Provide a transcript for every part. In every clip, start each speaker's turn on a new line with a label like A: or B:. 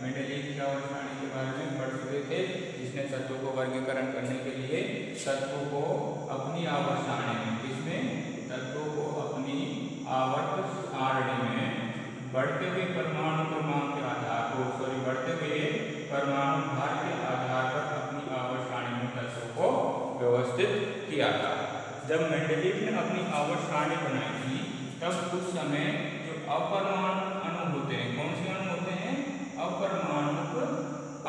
A: Mendeleev की आवर्त सारणी के बारे में पढ़ चुके थे, जिसने तत्वों को वर्गीकरण करने के लिए तत्वों को अपनी आवर्त सारणी में, इसमें तत्वों को अपनी आवर्त सारणी में बढ़ते हुए परमाणु क्रमांक के आधार पर बढ़ते हुए परमाणु भार के आधार पर अपनी आवर्त सारणी में तत्वों को व्यवस्थित किया था। जब मेंडलीव ने अपनी आवर्त सारणी बनाई थी तब उस समय जो अपरमाणु अणु होते हैं, कौन से अणु होते हैं? अपरमाणु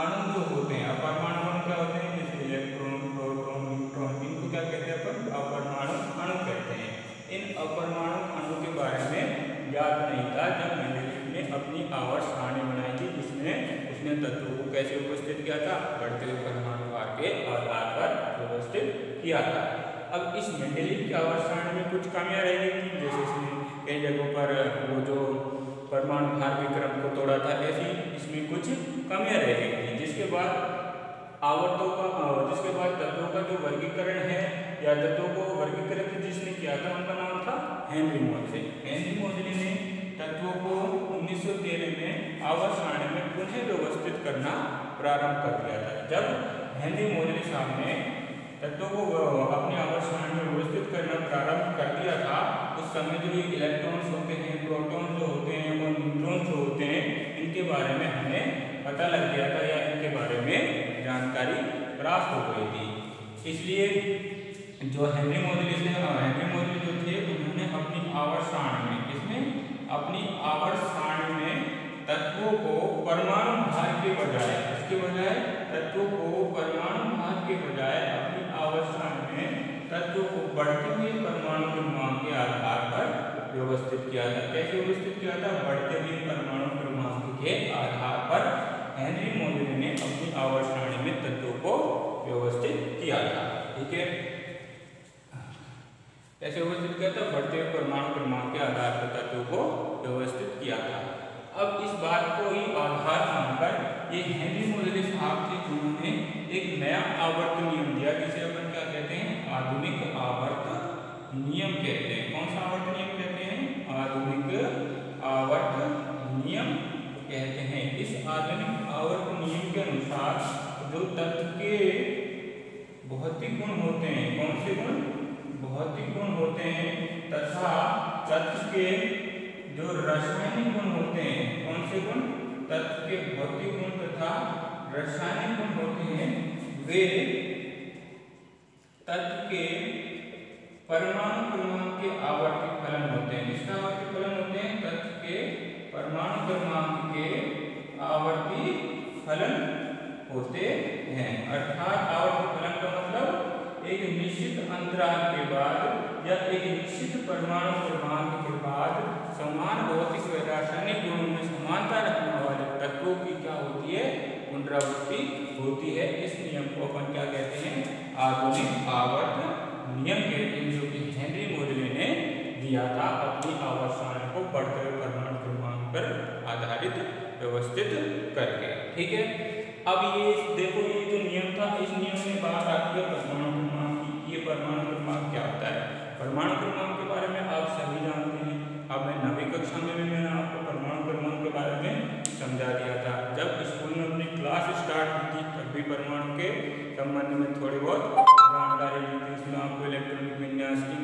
A: अणु जो होते हैं, अपरमाणु अणु क्या होते हैं? जैसे इलेक्ट्रॉन, प्रोटॉन, न्यूट्रॉन, इनको क्या कहते हैं? अपन अपरमाणु अणु कहते हैं। इन अपरमाणु अणु के बारे में याद नहीं था जब मेंडलीव ने अपनी आवर्त सारणी बनाई थी, जिसमें उसने तत्वों को कैसे व्यवस्थित किया था? बढ़ते हुए परमाणु भार के आधार पर व्यवस्थित किया था। अब इस मेंडलीव की आवर्त सारणी में कुछ खामियां रह गई थी, जैसे इसमें कई जगहों पर वो जो परमाणु भार के क्रम को तोड़ा था, ऐसी इसमें कुछ कमियां रह गई थी। जिसके बाद तत्वों का जो वर्गीकरण है या तत्वों को वर्गीकृत जिसने किया था उनका नाम था हेनरी मोजले। हेनरी मोजले ने तत्वों को 1913 में आवर्त सारणी में पुनः व्यवस्थित करना प्रारंभ कर दिया था। जब हेनरी मोजले साहब ने तत्वों को अपनी आवर्त सारणी में व्यवस्थित करना प्रारंभ कर दिया था, उस समय जो ये इलेक्ट्रॉन्स होते हैं, प्रोटॉन जो होते हैं और न्यूट्रॉन जो होते हैं, इनके बारे में हमें पता लग गया था या इनके बारे में जानकारी प्राप्त हो गई थी। इसलिए जो हेनरी मोजले जो थे उन्होंने अपनी आवर्त सारणी में, इसमें अपनी आवर्त सारणी में तत्वों को परमाणु भार के बजाय, इसके बजाय तत्वों को परमाणु भार के बजाय अपनी आवर्त सारणी में तत्वों को बढ़ते हुए परमाणु क्रमांक के आधार पर व्यवस्थित किया था। कैसे व्यवस्थित किया था? बढ़ते हुए परमाणु क्रमांक के आधार पर हेनरी मोजले ने अपनी आवर्त सारणी में तत्वों को व्यवस्थित किया था। ठीक है, ऐसे व्यवस्थित किया था, बढ़ते हुए परमाणु क्रमांक के आधार पर तत्वों को व्यवस्थित किया था। अब इस बात को ही आधार मानकर ये हेनरी मोजले साहब थे जिन्होंने एक नया आवर्त नियम दिया, जिसे अपन क्या कहते हैं? आधुनिक आवर्त नियम कहते हैं। कौन सा आवर्त नियम कहते हैं? आधुनिक आवर्त नियम कहते हैं। इस आधुनिक आवर्त नियम के अनुसार जो तत्व के भौतिक गुण होते हैं, कौन से गुण? भौतिक गुण होते हैं, तथा तत्व के जो रासायनिक गुण होते हैं, कौन से गुण? तत्व के भौतिक गुण तथा रासायनिक गुण होते हैं, वे तत्व के परमाणु क्रमांक के आवर्ती फलन होते हैं। किसका आवर्ती फलन होते हैं? तत्व के परमाणु क्रमांक के आवर्ती फलन होते हैं। अर्थात आवर्ती फलन का मतलब एक निश्चित अंतराल के बाद या एक निश्चित परमाणु क्रमांक के बाद समान भौतिक व रासायनिक गुणों में समानता रखने वाले तत्वों की क्या होती है? पुनरावृत्ति होती है। इस नियम को अपन क्या कहते हैं? आधुनिक आवर्त नियम कहते हैं, जो कि हेनरी मोजले ने दिया था अपनी आवर्त सारणी को बढ़ते हुए परमाणु क्रमांक पर आधारित व्यवस्थित करके। ठीक है, अब ये देखो, ये जो नियम था, इस नियम में बात आती है परमाणु क्रमांक की। ये परमाणु क्रमांक क्या होता है? परमाणु क्रमांक के बारे में आप सभी जानते हैं। अब मैं 9वीं कक्षा में भी मैंने आपको परमाणु क्रमांक के बारे में समझा दिया था। जब स्कूल में अपनी क्लास स्टार्ट हुई थी तब भी परमाणु के संबंध में थोड़ी बहुत जानकारी ली थी। इसमें आपको इलेक्ट्रॉनिक विन्यास की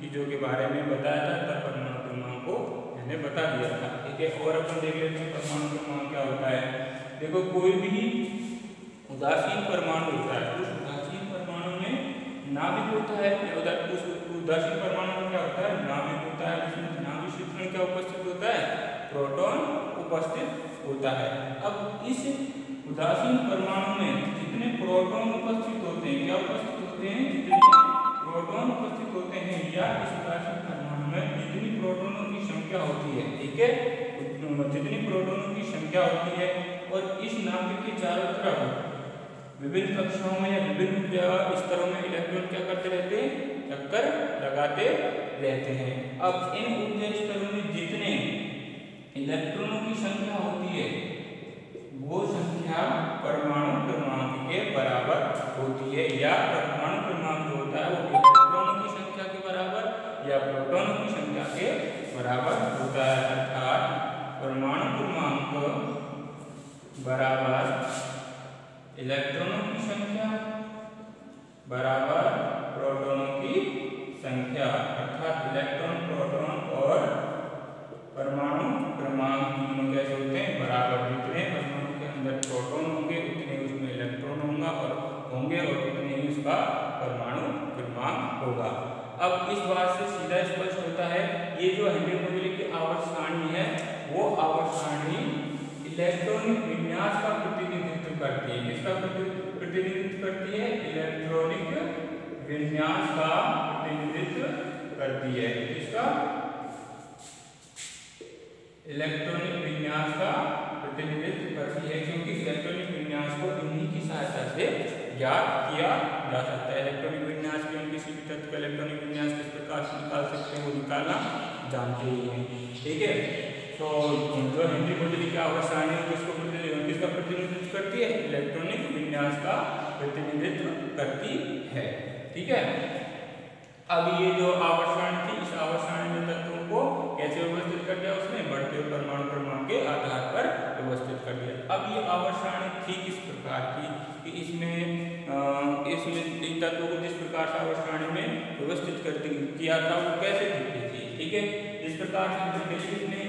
A: चीज़ों के बारे में बताया था, तब परमाणु क्रमांक को मैंने बता दिया था। ठीक है, और अपन देख लेते हैं परमाणु क्रमांक क्या होता है। देखो, कोई भी उदासीन परमाणु होता है, उस उदासीन परमाणु में नाभिक होता है। उस उदासीन परमाणु में क्या होता है? नाभिक होता है, जिसमें नाभिक शिक्षण क्या उपस्थित होता है? प्रोटॉन उपस्थित होता है। अब इस उदासीन परमाणु में जितने प्रोटॉन उपस्थित होते हैं, क्या उपस्थित होते हैं? जितने प्रोटॉन उपस्थित होते हैं, या इस उदासीन परमाणु में जितनी प्रोटॉनों की संख्या होती है, ठीक है, जितनी प्रोटॉनों की संख्या होती है, और इस नाभिक के चारों तरफ विभिन्न कक्षाओं में या विभिन्न स्तरों में इलेक्ट्रॉन क्या करते रहते हैं? चक्कर लगाते रहते हैं। अब इन ऊर्जा स्तरों में जितने इलेक्ट्रॉनों की संख्या होती है, वो संख्या परमाणु क्रमांक के बराबर होती है, या परमाणु क्रमांक जो होता है वो इलेक्ट्रॉनों की संख्या के बराबर या प्रोटॉनों की संख्या के बराबर होता है। अर्थात परमाणु क्रमांक बराबर इलेक्ट्रॉनों की संख्या बराबर प्रोटॉनों की संख्या, अर्थात इलेक्ट्रॉन, प्रोटॉन और परमाणु क्रमांक दोनों कैसे होते हैं बराबर। जितने परमाणु के अंदर प्रोटॉन होंगे उतने उसमें इलेक्ट्रॉन होंगे और उतने ही उसका परमाणु क्रमांक होगा। अब इस बात से सीधा स्पष्ट होता है ये जो हेनरी मोजले की आवर्त सारणी है वो आवर्त सारणी इलेक्ट्रॉनिक विन्यास का प्रतिनिधित्व करती है। किसका प्रतिनिधित्व करती है? इलेक्ट्रॉनिक विन्यास का प्रतिनिधित्व करती है। किसका? इलेक्ट्रॉनिक विन्यास का प्रतिनिधित्व करती है, क्योंकि इलेक्ट्रॉनिक विन्यास को इन्हीं की सहायता से ज्ञात किया जा सकता है। इलेक्ट्रॉनिक विन्यास के हम किसी भी तत्व का इलेक्ट्रॉनिक विन्यास किस प्रकार से निकाल सकते हैं वो निकालना जानते ही हैं। ठीक है, तो जो हेनरी मोजले की आवर्त सारणी किसका प्रतिनिधित्व करती है? इलेक्ट्रॉनिक विन्यास का प्रतिनिधित्व करती है। ठीक है, अब ये जो आवर्त सारणी थी, इस आवर्त सारणी में तत्वों को कैसे व्यवस्थित कर दिया? उसने बढ़ते हुए परमाणु क्रमांक के आधार पर व्यवस्थित कर दिया। अब ये आवर्त सारणी थी किस प्रकार की कि इसमें इन तत्वों को जिस प्रकार से आवर्त सारणी में व्यवस्थित किया था वो कैसे दिखती थी? ठीक है, इस प्रकार से मेंडेलीव ने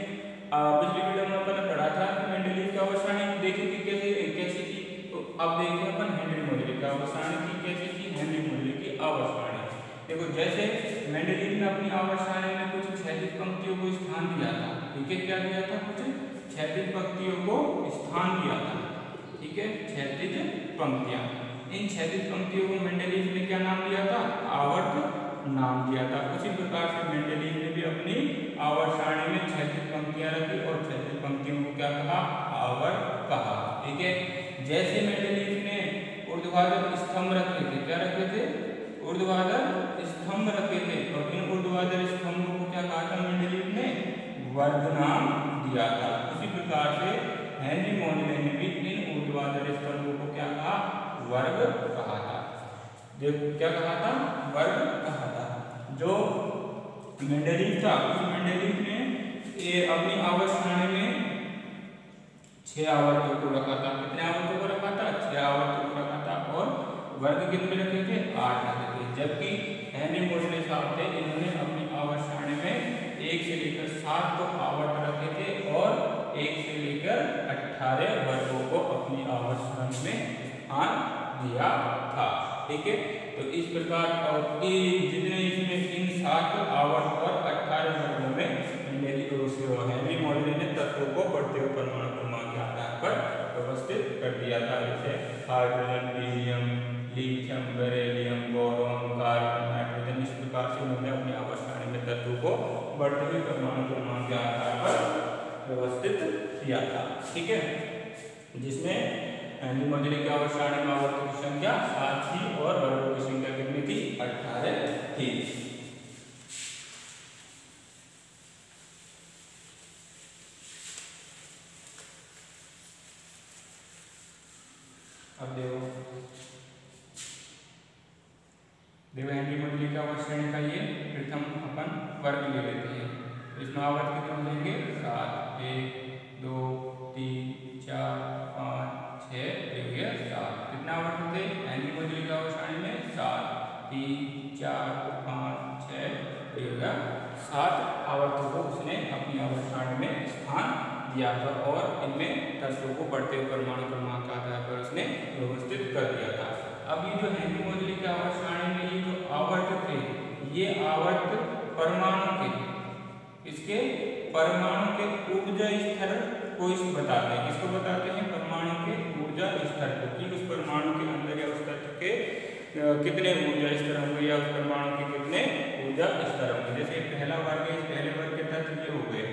A: पिछली वीडियो में अपन पढ़ा था कि मेंडेलीव की आवर्त सारणी देखेंगे कैसी थी। तो अब देखिए अपन हेनरी मोजले की आवर्त सारणी थी कैसी थी। हेनरी मोजले की आवर्त सारणी देखो, जैसे मेंडेलीव ने अपनी आवर्त सारणी में कुछ क्षैतिज पंक्तियों को स्थान दिया था। ठीक है, क्या दिया था? कुछ क्षैतिज पंक्तियों को स्थान दिया था। ठीक है, क्षैतिज पंक्तियां, इन क्षैतिज पंक्तियों को मेंडेलीव ने क्या नाम दिया था? आवर्त नाम दिया था। उसी प्रकार से मेंडेलीव ने भी अपनी आवर्त सारणी में क्षैतिज पंक्तियां रखी और क्षैतिज पंक्तियों को क्या कहा? आवर्त कहा। ठीक है, जैसे मेंडेलीव ने ऊर्ध्वाधर स्तंभ रखे थे, क्या रखे थे? ऊर्ध्वाधर स्तंभ रखे थे, और इन ऊर्ध्वाधर स्तंभों को क्या कहा था? मेंडेलीव ने वर्ग नाम दिया था। उसी प्रकार से हेनरी मोजले ने भी इन ऊर्ध्वाधर स्तंभों को क्या कहा? वर्ग कहा था। क्या कहा था? वर्ग कहा था। जो मेंडेलीव था, उस मेंडेलीव ने ये अपनी आवर्त सारणी में 6 आवर्तों को रखा था। कितने आवर्तों को रखा था? 6 आवर्तों को रखा था। और वर्ग कितने रखे थे? 8 रखे थे। जबकि हेनरी मोजले साहब थे, इन्होंने अपनी आवर्त सारणी में 1 से लेकर 7 तो आवर्त रखे थे और 1 से लेकर 18 वर्गों को अपनी आवर्त सारणी में स्थान दिया था। ठीक है, तो इस प्रकार और जितने इसमें इन 7 आवर्त और 18 वर्गों में हेनरी मोजले ने तत्वों को बढ़ते हुए परमाणु क्रमांक के आधार पर व्यवस्थित कर दिया था। जैसे hydrogen, helium, lithium, beryllium, boron, carbon, nitrogen, इस प्रकार से उन्होंने अपनी आवर्त सारणी में तत्वों को बढ़ते हुए परमाणु क्रमांक के आधार पर व्यवस्थित किया था। ठीक है, जिसमें हेनरी मोजले की आवर्त सारणी में आवर्तों की संख्या 7 थी और वर्गों की संख्या कितनी थी? 18 थी। अब देखो हेनरी मोजले की आवर्त श्रेणी का ये प्रथम अपन वर्ग ले लेते हैं। इसमें आवर्त कितने लेंगे? 7, 1, 2, 3, 4, 5, 6, 7। कितना आवर्त होते? हेनरी मोजले की आवर्त श्रेणी में 7, 3, 4, 5, 6, 7 आवर्तों को उसने अपनी आवर्त सारणी में स्थान दिया था और इनमें तत्वों को बढ़ते हुए परमाणु क्रमांक के आधार पर उसने व्यवस्थित कर दिया था। अब ये जो हेनरी मोजले की आवर्त सारणी में ये जो आवर्त थे, ये आवर्त परमाणु के इसके परमाणु के ऊर्जा स्तर को इस बताते हैं। किसको बताते हैं? परमाणु के ऊर्जा स्तर को, कि उस परमाणु के अंदर या उस तत्व के कितने ऊर्जा स्तर होंगे या उस परमाणु के कितने ऊर्जा स्तर होंगे। जैसे पहला वर्ग है, इस पहले वर्ग के तत्व ये हो गए,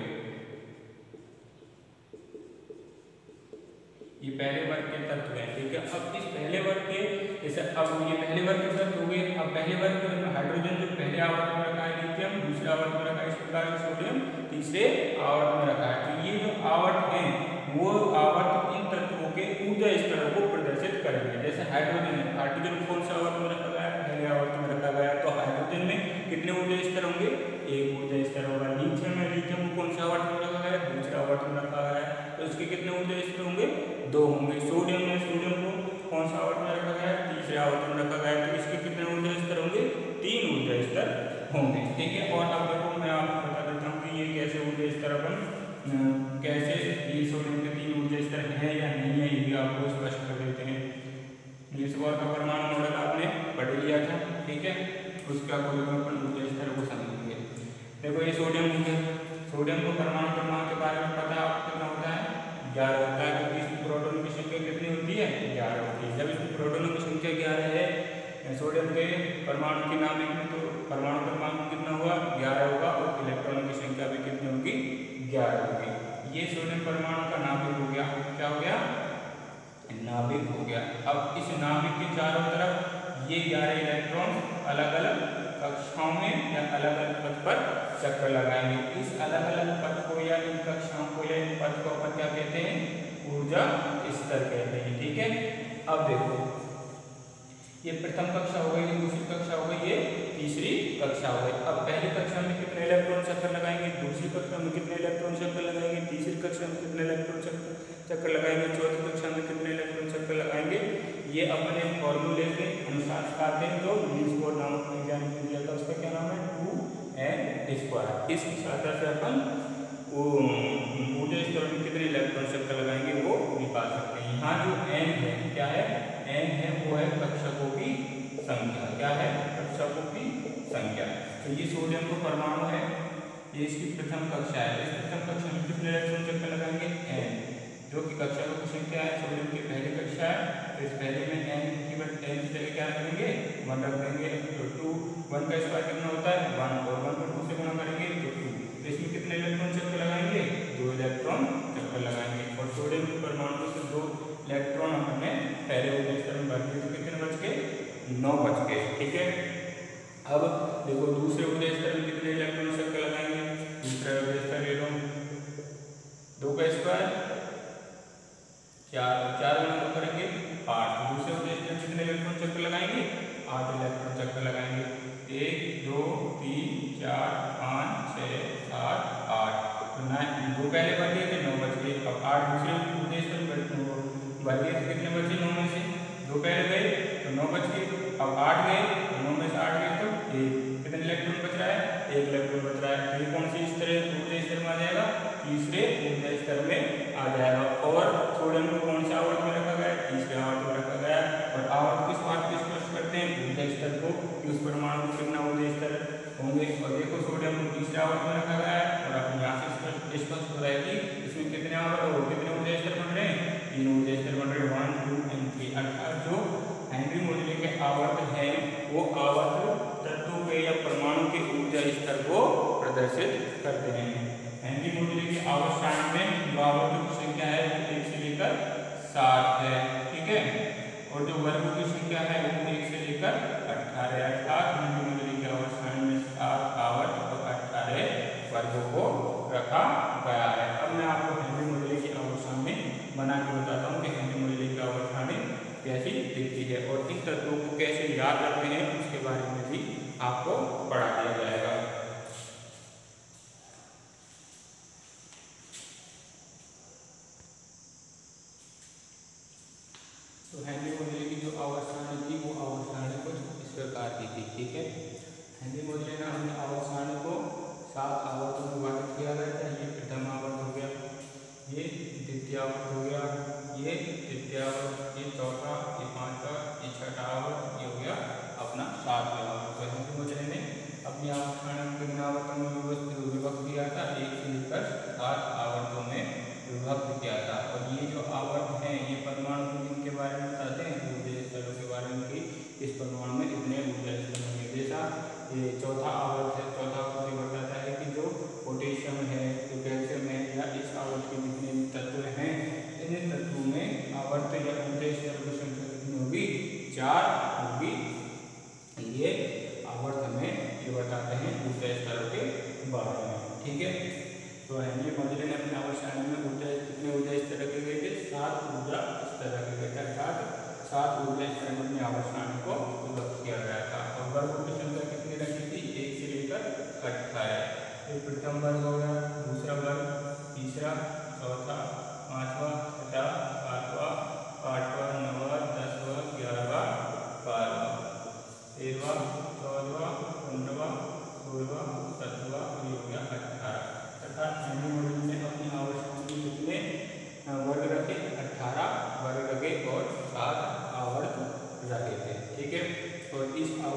A: ये पहले वर्ग के तत्व हैं। ठीक है, अब इस पहले वर्ग के जैसे अब ये पहले वर्ग के तत्व हो गए। अब पहले वर्ग के हाइड्रोजन जो पहले आवर्त में रखा है, लिथियम दूसरे आवर्त में रखा है, इस प्रकार से सोडियम तीसरे आवर्त में रखा है। तो ये जो आवर्त हैं वो आवर्त इन तत्वों के ऊर्जा स्तरों को प्रदर्शित करेंगे। जैसे हाइड्रोजन है, हाइड्रोजन कौन सा आवर्त में रखा गया? पहले आवर्त में रखा गया। तो हाइड्रोजन में कितने ऊर्जा स्तर होंगे? 1 ऊर्जा स्तर होगा। लिथियम है, लिथियम को कौन सा आवर्त में रखा गया? दूसरा आवर्त में रखा गया है, तो इसके कितने ऊर्जा स्तर होंगे? 2 होंगे। सोडियम है, सोडियम को कौन से सा आवर्त में रखा गया है, तीसरे आवर्त में रखा गया है, तो इसके कितने ऊर्जा स्तर होंगे? 3 ऊर्जा स्तर होंगे। ठीक है, और अब देखो मैं आपको बता देता हूँ कि ये कैसे ऊर्जा स्तर अपन कैसे ये सोडियम के 3 ऊर्जा स्तर है या नहीं है, ये भी आपको स्पष्ट कर देते हैं। नील्स बोर का परमाणु मॉडल आपने पढ़ लिया था। ठीक है, उसका कोई अपन ऊर्जा स्तर को समझेंगे। देखो ये सोडियम हो गया, सोडियम को परमाणु क्रमांक के बारे में पता है आपको कितना होता है? 11 होता है, क्योंकि इसमें प्रोटॉन की संख्या कितनी होती है? 11 होती है। जब इसमें प्रोटॉनों की संख्या 11 है सोडियम के परमाणु की नाभिक में, तो परमाणु क्रमांक कितना हुआ? 11 होगा, और इलेक्ट्रॉनों की संख्या भी कितनी होगी? 11 होगी। ये सोडियम परमाणु का नाभिक हो गया। क्या हो गया? नाभिक हो गया। अब इस नाभिक के चारों तरफ ये 11 इलेक्ट्रॉन अलग अलग कक्षाओं में या अलग अलग पथ पर चक्कर लगाएंगे। इस अलग अलग पथ को या इन कक्षाओं को या इन पथ को अपन क्या कहते हैं? ऊर्जा स्तर कहते हैं। ठीक है, अब देखो ये प्रथम कक्षा हो गई, दूसरी कक्षा हो गई, ये तीसरी कक्षा हो गई। अब पहली कक्षा में कितने इलेक्ट्रॉन चक्कर लगाएंगे? दूसरी कक्षा में कितने इलेक्ट्रॉन चक्कर लगाएंगे? तीसरी कक्षा में कितने इलेक्ट्रॉन चक्कर लगाएंगे? चौथी कक्षा में कितने इलेक्ट्रॉन चक्कर लगाएंगे? ये अपने फॉर्मूले के अनुसार निकालते हैं, जो नील्स बोर नामक वैज्ञानिक ने दिया था, उसका क्या नाम है? 2n²। इसकी सहायता से अपन ऊर्जा स्तर में कितने इलेक्ट्रॉन चक्कर लगाएंगे वो निकाल सकते हैं। यहाँ जो n है, क्या है? n है वो है कक्षकों की संख्या। क्या है? कक्षकों की संख्या। तो ये सोडियम का परमाणु है, ये इसकी प्रथम कक्षा है। इस प्रथम कक्षा में कितने इलेक्ट्रॉन चक्कर लगाएंगे? n, जो कि कक्षकों की संख्या है। सोडियम की पहली कक्षा है, तो इस पहले में n की जगह क्या रखेंगे? 1 रख देंगे। तो 2 1 का स्क्वायर कितना होता है? 1, और 1 को 2 से गुणा करेंगे तो 2। तो इसमें कितने इलेक्ट्रॉन चक्कर लगाएंगे? 2 इलेक्ट्रॉन चक्कर लगाएंगे। और सोडियम के परमाणु से 2 इलेक्ट्रॉन हमने पहले ऊर्जा स्तर में भर दिए, तो कितने बच गए? 9 बच गए। ठीक है, अब देखो दूसरे ऊर्जा स्तर में कितने इलेक्ट्रॉन चक्कर लगाएंगे? दूसरा ऊर्जा स्तर ले लो, 2 का स्क्वायर 4 गुणा 2 करेंगे 8। दूसरे ऊर्जा स्तर में कितने इलेक्ट्रॉन चक्कर लगाएंगे? 8 इलेक्ट्रॉन चक्कर लगाएंगे। 1 2 3 4 5 6 7 8। तो 2 पहले भर दिए थे, 9 बच गए। अब 8 दूसरे ऊर्जा स्तर में भर दिए तो कितने बचे? 9 में से 2 पहले गए तो 9 बच गए। अब 8 गए तो 9 में से 8 गए तो 1। कितने इलेक्ट्रॉन बच रहा है? 1 इलेक्ट्रॉन बच रहा है। तो ये कौन सी ऊर्जा स्तर में आ जाएगा? तीसरे ऊर्जा स्तर में आ जाएगा। और सोडियम को कौन से आवर्त में रखा गया है? तीसरे आवर्त में रखा गया है। और आवर्त किस बात को स्पष्ट करते हैं? ऊर्जा स्तर को, कि उस परमाणु में कितना ऊर्जा स्तर होंगे। और देखो सोडियम को तीसरे आवर्त में रखा गया है, और अब यहाँ से स्पष्ट हो रहा है कि इसमें कितने आवर्त और कितने ऊर्जा स्तर बन रहे हैं? 3 ऊर्जा स्तर बन रहे हैं, 1 2 and 3। अर्थात जो हेनरी मोजले के आवर्त है वो आवर्त तत्वों के या परमाणु के ऊर्जा स्तर को प्रदर्शित करते हैं। हेनरी मोजले की आवर्त सारणी में जो आवर्तों की संख्या है वो 1 से लेकर 7 है। ठीक है, और जो वर्गों की संख्या है वो 1 से लेकर 18 है। अर्थात हेनरी मोजले की आवर्त सारणी में 7 आवर्त और 18 वर्गों को रखा गया है। अब मैं आपको हेनरी मोजले की आवर्त सारणी बना के बताता हूँ कि हेनरी मोजले की आवर्त सारणी कैसी दिखती है, और इन तत्वों को कैसे याद रखते हैं उसके बारे में भी आपको पढ़ा दिया जाएगा। तो हेनरी मोजले की जो आवर्त सारणी थी वो आवर्त सारणी कुछ इस प्रकार की थी। ठीक है, हेनरी मोजले ने अपने आवर्त सारणी को 7 आवर्तों में विभाजित किया गया था। ये प्रथम आवर्त हो गया, ये द्वितीय आवर्त हो गया, ये तृतीय आवर्त, ये चौथा, ये पांचवा, ये छठा आवर्त, ये हो गया अपना 7वां आवर्त। तो हेनरी मोजले ने अपनी आवर्त सारणी को कितने आवर्तों में विभक्त किया था? 1 से लेकर 7 आवर्तों में विभक्त किया था। और ये जो आवर्त हैं ये परमाणु के बारे में बताते हैं, ऊर्जा स्तरों के बारे में, कि इस परमाणु में इतने ऊर्जा स्तर होंगे। जैसा ये चौथा आवर्त है, चौथा आवर्त ये बताता है कि जो पोटेशियम है, जो कैल्शियम है, या इस आवर्त के जितने तत्व हैं इन तत्वों में आवर्त या ऊर्जा स्तर की संख्या कितनी होगी? 4 होगी। ये आवर्त हमें ये बताते हैं ऊर्जा स्तरों के बारे में। ठीक है, तो हेनरी मोजले ने अपने आवर्त सारणी में कितने ऊर्जा स्तर रखे गए थे? 7 ऊर्जा स्तर रखे गए थे। अर्थात 7 ऊर्जा स्तर में अपनी आवर्त सारणी को विभक्त किया गया था। और वर्गों की संख्या कितनी रखी थी? 1 से लेकर 18। ये प्रथम वर्ग हो गया, दूसरा वर्ग, तीसरा, चौथा, 5वां, 6वां, 7वां, 8वां, 9वां, 10वां,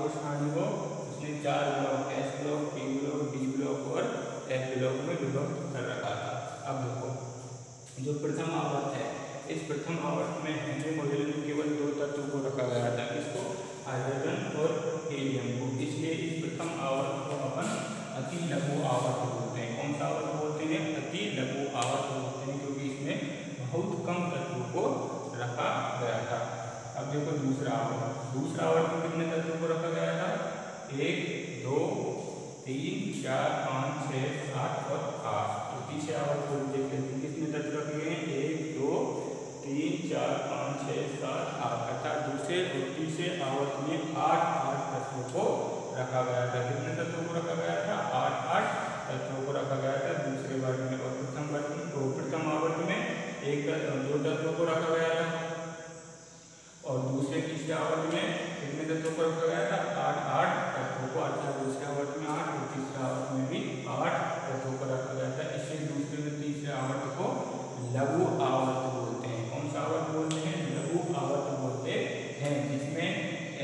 A: आवर्त सारणी को उसने 4 block S block, P block, D block और एफ ब्लॉक में विभक्त कर रखा था। अब देखो जो प्रथम आवर्त है, इस प्रथम आवर्त में हेनरी मॉडल में केवल 2 तत्वों को रखा गया था, किसको? हाइड्रोजन और हीलियम को। इसलिए इस प्रथम आवर्त को अपन अति लघु आवर्त बोलते हैं। कौन सा आवर्त बोलते हैं? अति लघु आवर्त बोलते हैं, क्योंकि इसमें बहुत कम तत्वों को रखा गया था। अब देखो दूसरा आवर्त, दूसरा आवर्त में कितने तत्वों को रखा गया था? 1, 2, 3, 4, 5, 6, 7 और 8। तो तीसरे आवर्त को देख लेते हैं, कितने तत्व रखे गए हैं? 1, 2, 3, 4, 5, 6, 7, 8। अर्थात दूसरे और तीसरे आवर्त में 8 तत्वों को रखा गया था। कितने तत्वों को रखा गया था? 8 तत्वों को रखा गया था दूसरे वर्ग में। और प्रथम आवर्त में 2 तत्वों को रखा गया था, और दूसरे तीसरे आवर्त में कितने तत्वों को रखा गया था? 8 तत्वों को। अर्थात दूसरे आवर्त में 8 और तीसरे आवर्त में भी 8 तत्वों को रखा गया था। इससे दूसरे और तीसरे आवर्त को लघु आवर्त बोलते हैं। कौन सा आवर्त बोलते हैं? लघु आवर्त बोलते हैं, जिसमें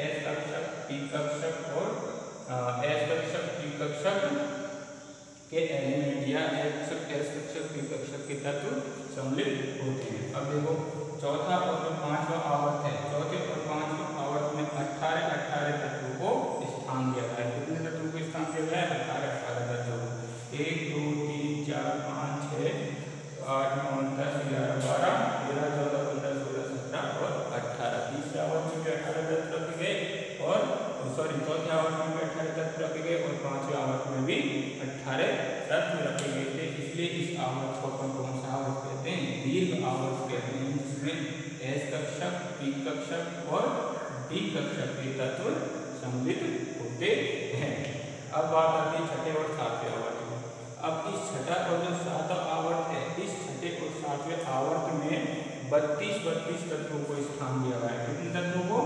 A: एस कक्षक, पी कक्षक और एस कक्षक, पी कक्षक के एलिमेंट या एस कक्षक, पी कक्षक के तत्व सम्मिलित होते हैं। अब देखो चौथा और जो 5वां आवर्त है, चौथे और 5वें आवर्त में 18 तत्वों को स्थान दिया गया है। कितने तत्वों को स्थान दिया गया है? 18 तत्वों। 1, 2, 3, 4, 5, 6, 8, 9, 10, 11, 12, 13, 14, 15, 16, 17 और 18। तीसरे आवर्त में भी 18 तत्व रखे गए, और चौथे आवर्त में भी 18 तत्व रखे गए, और 5वें आवर्त में भी 18 तत्व रखे गए थे। इसलिए इस आवर्त को अपन कौन सा आवर्त कहते हैं? दीर्घ आवर्त कहते हैं, जिसमें एस कक्षक, पी कक्षक और डी कक्षक के तत्व सम्मिलित होते हैं। अब बात आती है छठे और सातवें आवर्त में। अब इस छठा और जो 7वां आवर्त है, इस छठे और 7वें आवर्त में 32 तत्वों को स्थान दिया गया है। कितने तत्वों को?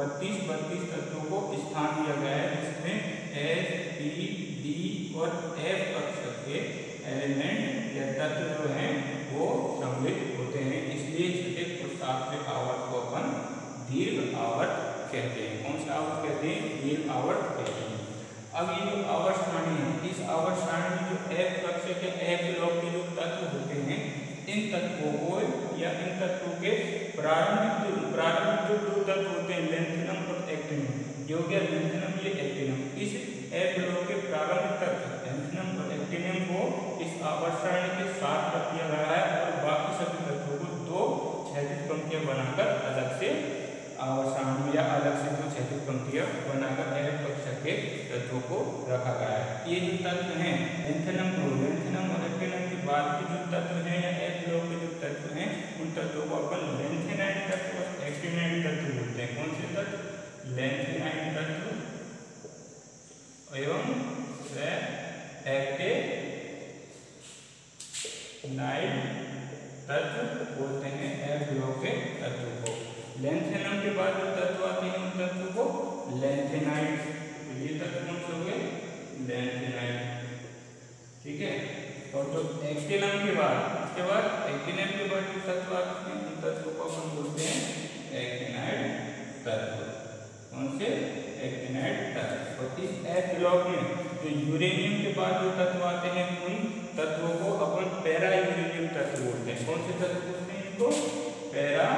A: 32 तत्वों को स्थान दिया गया है, जिसमें एस, पी, डी और एफ कक्षक के एलिमेंट या तत्व जो हैं वो सम्मिलित होते हैं। इसलिए छठे और 7वें आवर्त को अपन दीर्घ आवर्त कहते हैं। कौन सा आवर्त कहते हैं? दीर्घ आवर्त कहते हैं। अब ये जो आवर्त सारणी है, इस आवर्त सारणी में जो एफ कक्षक या एफ ब्लॉक के जो तत्व होते हैं, इन तत्वों को या इन तत्वों के प्रारंभिक जो 2 तत्व होते हैं, लेंथेनम और एक्टिनम, जो कि लेंथेनम ये एक्टिनम, इस एफ ब्लॉक के प्रारंभिक तत्व लेंथेनम और एक्टिनम को इस आवर्त सारणी के साथ रख दिया गया है, और बाकी सभी तत्वों को 2 क्षैतिज पंक्तियां बनाकर अलग से आवर्त सारणी में या अलग से 2 क्षैतिज पंक्तियां बनाकर एफ कक्षक के तत्वों को रखा गया है। ये जो तत्व हैं लेंथेनम और एक्टिनम के बाद के जो तत्व हैं या एफ ब्लॉक के जो तत्व हैं, उन तत्वों को अपन लेंथेनाइट तत्व और एक्टिनाइट तत्व बोलते हैं। कौन से तत्व? लेंथेनाइट तत्व एवं एक्टिनाइट तत्व बोलते हैं एफ ब्लॉक के तत्व को। लेंथेनम के बाद जो तत्व आते हैं, उन तत्व को लेंथेनाइट, ये तत्व कौन से हो गए? लेंथेनाइट, ठीक है। और जो एक्टिनम के बाद, इसके बाद एक्टिनम के बाद जो तत्व आते हैं, उन तत्व को अपन बोलते हैं एक्टिनाइट तत्व। कौन से? एक्टिनाइट तत्व। और इस एफ ब्लॉक में जो यूरेनियम के बाद जो तत्व आते हैं, उन तत्वों को अपन पैरा यूरेनियम तत्व बोलते हैं। कौन से तत्व बोलते हैं इनको? पैरा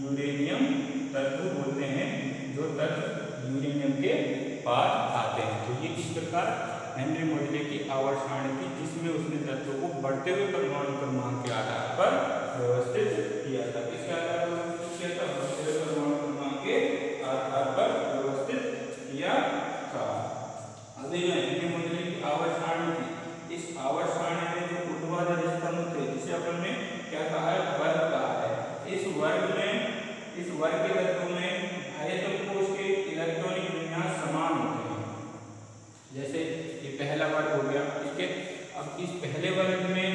A: यूरेनियम तत्व बोलते हैं, जो तत्व यूरेनियम के बाद आते हैं। तो ये इस प्रकार हेनरी मोडले की आवर्त सारणी थी, जिसमें उसने तत्वों को बढ़ते हुए परमाणु क्रमांक के आधार पर व्यवस्थित किया था। किसके आधार पर व्यवस्थित किया था? बढ़ते हुए परमाणु क्रमांक के आधार पर व्यवस्थित किया था। अब ये हेनरी मोडले की आवर्त सारणी थी। इस आवर्त सारणी में जो ऊर्ध्वाधर स्तंभ थे, जिसे अपन ने क्या कहा है? वर्ग कहा है। इस वर्ग के तत्वों में आयतन कोश के इलेक्ट्रॉनिक विन्यास समान होते हैं। जैसे ये पहला वर्ग हो गया, ठीक है। अब इस पहले वर्ग में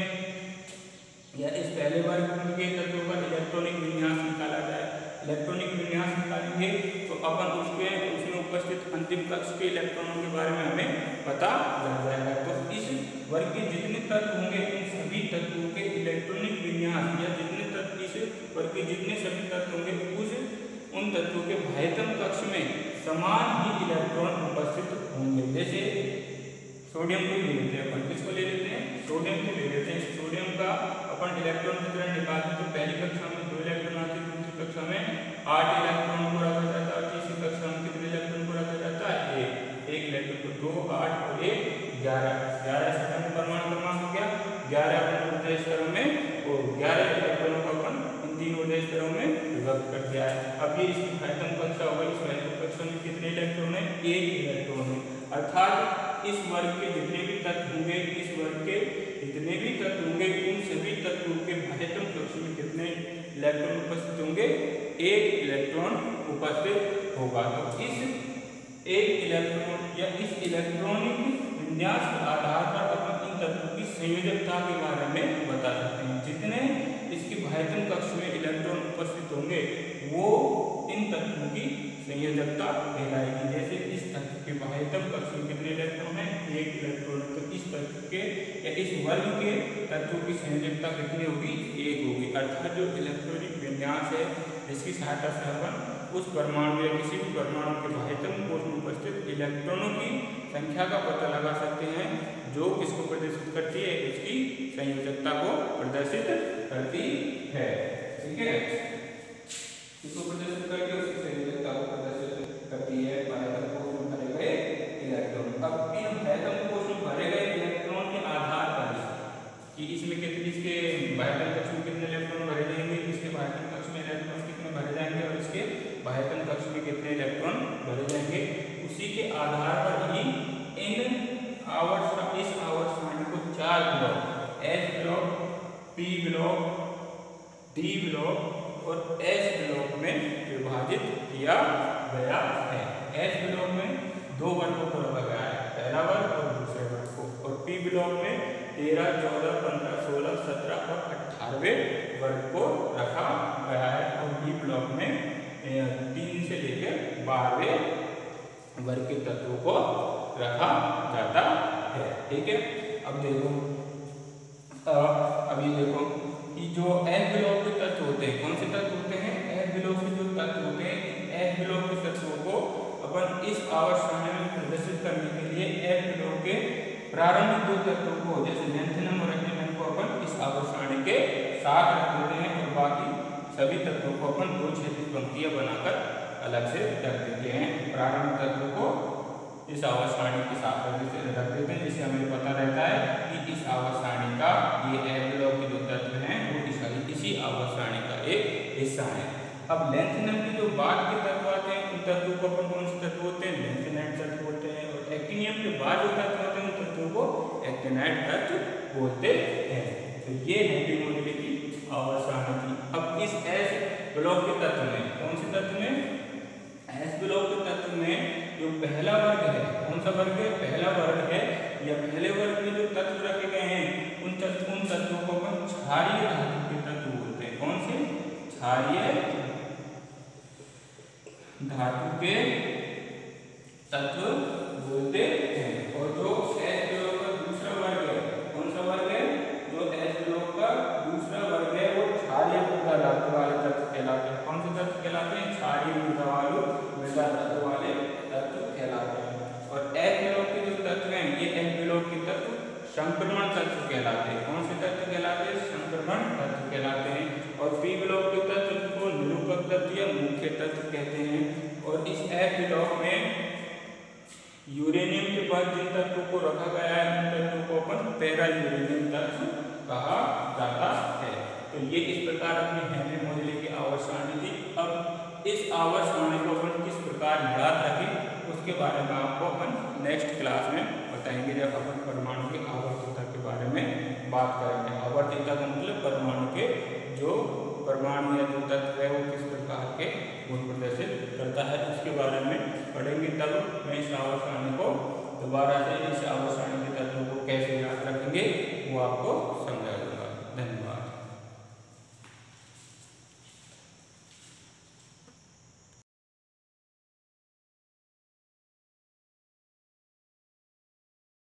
A: या इस पहले वर्ग के तत्वों का इलेक्ट्रॉनिक विन्यास निकाला जाए। इलेक्ट्रॉनिक विन्यास निकालेंगे तो अपन उसमें उपस्थित अंतिम कक्ष के इलेक्ट्रॉनों के बारे में हमें पता लग जाएगा। तो इस वर्ग के जितने तत्व होंगे, उन सभी तत्वों के इलेक्ट्रॉनिक विन्यास या जितने तत्व इस वर्ग के जितने सभी तत्व होंगे, उन तत्वों के बाह्यतम कक्ष में समान ही इलेक्ट्रॉन उपस्थित होंगे। जैसे सोडियम को ले लेते हैं अपन, किसको ले लेते हैं, सोडियम को ले लेते हैं। सोडियम का अपन इलेक्ट्रॉन वितरण निकालते हैं तो पहली कक्षा में 2 इलेक्ट्रॉन आते हैं, दूसरी कक्षा में 8 इलेक्ट्रॉन को रखा जाता है, तीसरी कक्षा में कितने इलेक्ट्रॉन को रखा जाता है, 1 इलेक्ट्रॉन को 2, 8 और 1 11 सेकंड परमाणु क्रमांक हो गया। 11 अपन ऊर्जा स्तरों में और 11 इलेक्ट्रॉनों को अपन इन 3 ऊर्जा स्तरों में विभक्त कर दिया है। अब ये इसकी आयतन कक्षा होगा, इस आयतन कक्षा में कितने इलेक्ट्रॉन है, 1 इलेक्ट्रॉन है। अर्थात इस वर्ग के जितने भी तत्व होंगे, इस वर्ग के जितने भी तत्व होंगे, उन सभी तत्वों के बाह्यतम कक्ष में कितने इलेक्ट्रॉन उपस्थित होंगे, 1 इलेक्ट्रॉन उपस्थित होगा। तो इस 1 इलेक्ट्रॉन या इस इलेक्ट्रॉनिक विन्यास के आधार पर अपन इन तत्वों की संयोजकता के बारे में बता सकते हैं। जितने इसके बाह्यतम कक्ष में इलेक्ट्रॉन उपस्थित होंगे वो इन तत्वों की संयोजकता कहलाएगी। जैसे इस तत्व के बाह्यतम कक्ष में कितने इलेक्ट्रॉन है, 1 इलेक्ट्रॉन है, तो इस तत्व के या इस वर्ग के तत्वों की संयोजकता कितनी होगी, 1 होगी। अर्थात जो इलेक्ट्रॉनिक विन्यास है जिसकी सहायता से अपन उस परमाणु या किसी भी परमाणु के बाह्यतम कोश में उपस्थित इलेक्ट्रॉनों की संख्या का पता लगा सकते हैं, जो किसको प्रदर्शित करती है, उसकी संयोजकता को प्रदर्शित करती है। ठीक है, किसको प्रदर्शित करती है, उसकी संयोजकता को प्रदर्शित करती है बाह्यतम कोश में भरे गए इलेक्ट्रॉन। अब इन बाह्यतम कोश में भरे गए इलेक्ट्रॉन के आधार पर कि इसमें कितने, इसके बाह्यतम कक्ष में कितने इलेक्ट्रॉन भरे जाएंगे, इसके बाह्यतम कक्ष में इलेक्ट्रॉन कितने भरे जाएंगे और इसके बाह्यतम कक्ष में कितने इलेक्ट्रॉन भरे जाएंगे, उसी के आधार पर ही इन इस आवर्त सारणी को 4 block, S block, P block, D block और S ब्लॉक में विभाजित किया गया है। S ब्लॉक में 2 वर्गों को रखा गया है, पहला वर्ग और दूसरे वर्ग को, और P ब्लॉक में 13, 14, 15, 16, 17 और 18वें वर्ग को रखा गया है, और D ब्लॉक में 3 से लेकर 12वें वर्ग के तत्वों को रखा जाता है। ठीक है, अब देखो, अब ये देखो कि जो S ब्लॉक के तत्व होते हैं, कौन से तत्व होते हैं, S ब्लॉक के जो तत्व होते हैं, S ब्लॉक के तत्वों को अपन इस आवर्त सारणी में प्रदर्शित करने के लिए S ब्लॉक के प्रारंभिक 2 तत्वों को, जैसे लैंथेनम और एक्टिनियम को अपन इस आवर्त सारणी के साथ रख देते हैं, और बाकी सभी तत्वों को अपन 2 क्षैतिज पंक्तियां बनाकर अलग से रख देते हैं। प्रारंभिक तत्वों को इस आवर्त सारणी के साथ रख देते हैं, जिससे हमें पता रहता है कि इस आवर्त सारणी का ये S ब्लॉक के जो तत्व हैं वो इसी आवर्त सारणी का एक हिस्सा है। अब लैंथेनम के जो बाद के तत्व आते हैं, उन तत्वों को अपन कौन से तत्व होते हैं, लैंथेनाइट तत्व होते हैं, और एक्टिनियम के बाद जो तत्व होते हैं उन तत्वों को एक्टिनाइट तत्व बोलते हैं। तो ये है डी मॉड्यूल की आवर्त सारणी। अब इस S ब्लॉक के तत्व में, कौन से तत्व में, S ब्लॉक के तत्व में जो पहला वर्ग है, कौन सा वर्ग है, पहला वर्ग है, या पहले वर्ग में जो तत्व रखे गए हैं उन तत्वों को अपन क्षारीय धातु के तत्व बोलते हैं। कौन से, क्षारीय धातु के तत्व बोलते हैं। और जो S ब्लॉक का दूसरा वर्ग है, कौन सा वर्ग है, जो S ब्लॉक का दूसरा वर्ग है वो क्षारीय मृदा धातु वाले तत्व कहलाते हैं। कौन से तत्व कहलाते हैं, क्षारीय मृदा धातु वाले तत्व कहलाते हैं। और S ब्लॉक के जो तत्व हैं, ये S ब्लॉक के तत्व संक्रमण तत्व कहलाते हैं। कौन से तत्व कहलाते हैं, संक्रमण तत्व कहलाते हैं। और P ब्लॉक के तत्व को निरूपक तत्व या मुख्य तत्व कहते हैं। और इस S ब्लॉक में यूरेनियम के बाद जिन तत्वों को रखा गया है उन तत्वों को अपन पैरा यूरेनियम तत्व कहा जाता है। तो ये इस प्रकार अपनी हेनरी मोजले की आवर्त सारणी थी। अब इस आवर्त सारणी को अपन किस प्रकार याद रखें उसके बारे में आपको अपन नेक्स्ट क्लास में बताएंगे, जब अपन परमाणु की आवर्तिता के बारे में बात करेंगे। आवर्तिता का मतलब परमाणु के जो परमाणु या जो तत्व है वो किस प्रकार के गुण प्रदर्शित करता है, उसके बारे में पढ़ेंगे। तब मैं इस आवर्त सारणी को दोबारा से, इस आवर्त सारणी के तत्वों को कैसे याद रखेंगे वो आपको समझा दूंगा। धन्यवाद।